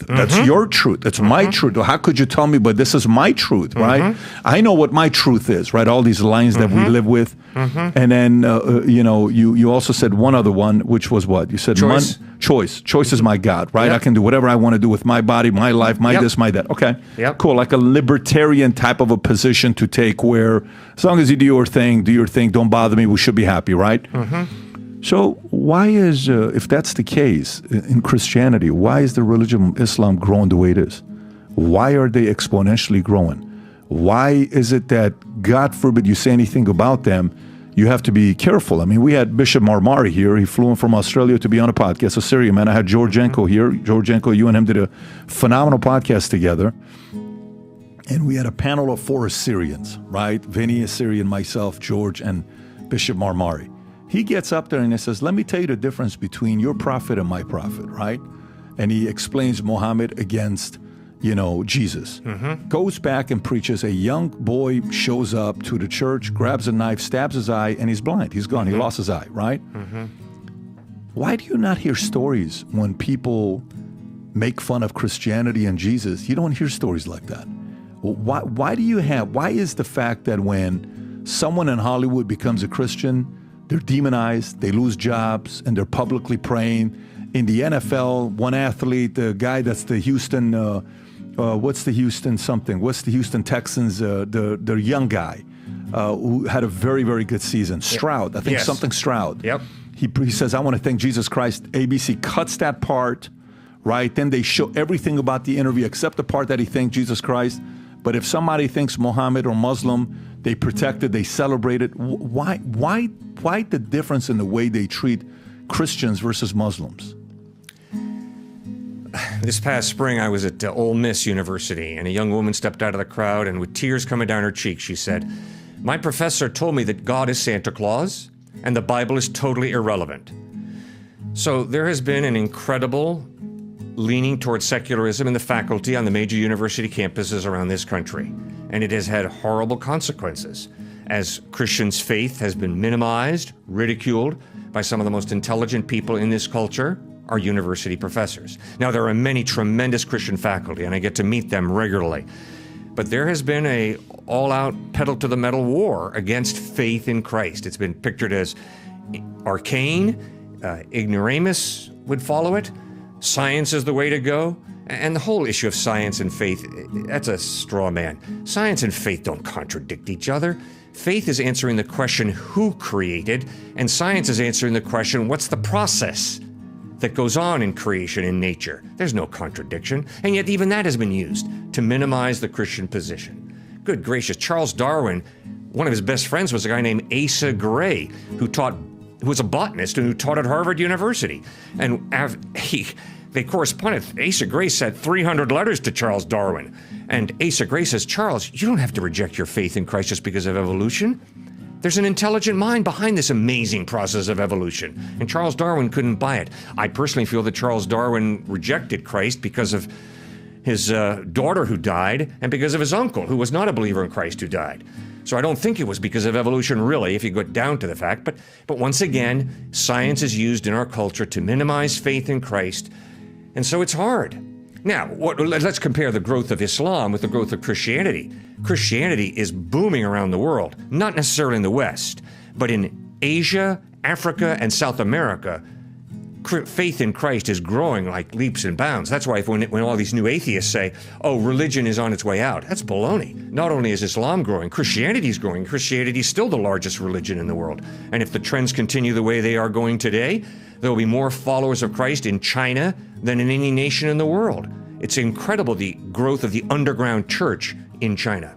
That's your truth. That's my truth. How could you tell me, but this is my truth, right? I know what my truth is, right? All these lines that we live with. And then, you also said one other one, which was what? You said choice. Choice. Choice is my God, right? I can do whatever I want to do with my body, my life, my this, my that. Okay, cool. Like a libertarian type of a position to take where as long as you do your thing, don't bother me, we should be happy, right? So why is, if that's the case in Christianity, why is the religion of Islam growing the way it is? Why are they exponentially growing? Why is it that, God forbid you say anything about them, you have to be careful? I mean, we had Bishop Marmari here. He flew in from Australia to be on a podcast. A Syrian man. I had Georgienko here. Georgienko, you and him did a phenomenal podcast together. And we had a panel of 4 Assyrians, right? Vinny, a Syrian, myself, George, and Bishop Marmari. He gets up there and he says, let me tell you the difference between your prophet and my prophet, right? And he explains Muhammad against, Jesus. Goes back and preaches. A young boy shows up to the church, grabs a knife, stabs his eye, and he's blind. He's gone. He lost his eye, right? Why do you not hear stories when people make fun of Christianity and Jesus? You don't hear stories like that. Why is the fact that when someone in Hollywood becomes a Christian, they're demonized, they lose jobs, and they're publicly praying? In the NFL, one athlete, the guy that's the Houston, what's the Houston Texans, the young guy who had a very, very good season, Stroud, I think something Stroud. He says, I want to thank Jesus Christ. ABC cuts that part, right? Then they show everything about the interview except the part that he thanked Jesus Christ. But if somebody thinks Muhammad or Muslim, they protect it, they celebrate it. Why the difference in the way they treat Christians versus Muslims? This past spring, I was at Ole Miss University, and a young woman stepped out of the crowd, and with tears coming down her cheeks, she said, my professor told me that God is Santa Claus, and the Bible is totally irrelevant. So there has been an incredible leaning towards secularism in the faculty on the major university campuses around this country. And it has had horrible consequences, as Christians' faith has been minimized, ridiculed by some of the most intelligent people in this culture, our university professors. Now, there are many tremendous Christian faculty, and I get to meet them regularly. But there has been a all-out pedal-to-the-metal war against faith in Christ. It's been pictured as arcane, ignoramus would follow it, science is the way to go. And the whole issue of science and faith, that's a straw man. Science and faith don't contradict each other. Faith is answering the question, who created? And science is answering the question, what's the process that goes on in creation in nature? There's no contradiction. And yet even that has been used to minimize the Christian position. Good gracious, Charles Darwin, one of his best friends was a guy named Asa Gray, who was a botanist and who taught at Harvard University. And they corresponded. Asa Gray sent 300 letters to Charles Darwin. And Asa Gray says, Charles, you don't have to reject your faith in Christ just because of evolution. There's an intelligent mind behind this amazing process of evolution. And Charles Darwin couldn't buy it. I personally feel that Charles Darwin rejected Christ because of his daughter who died and because of his uncle, who was not a believer in Christ, who died. So I don't think it was because of evolution, really, if you go down to the fact. But once again, science is used in our culture to minimize faith in Christ. And so it's hard. Now, let's compare the growth of Islam with the growth of Christianity. Christianity is booming around the world, not necessarily in the West, but in Asia, Africa, and South America. Faith in Christ is growing like leaps and bounds. That's why when all these new atheists say, oh, religion is on its way out, that's baloney. Not only is Islam growing, Christianity is growing. Christianity is still the largest religion in the world. And if the trends continue the way they are going today, there will be more followers of Christ in China than in any nation in the world. It's incredible, the growth of the underground church in China.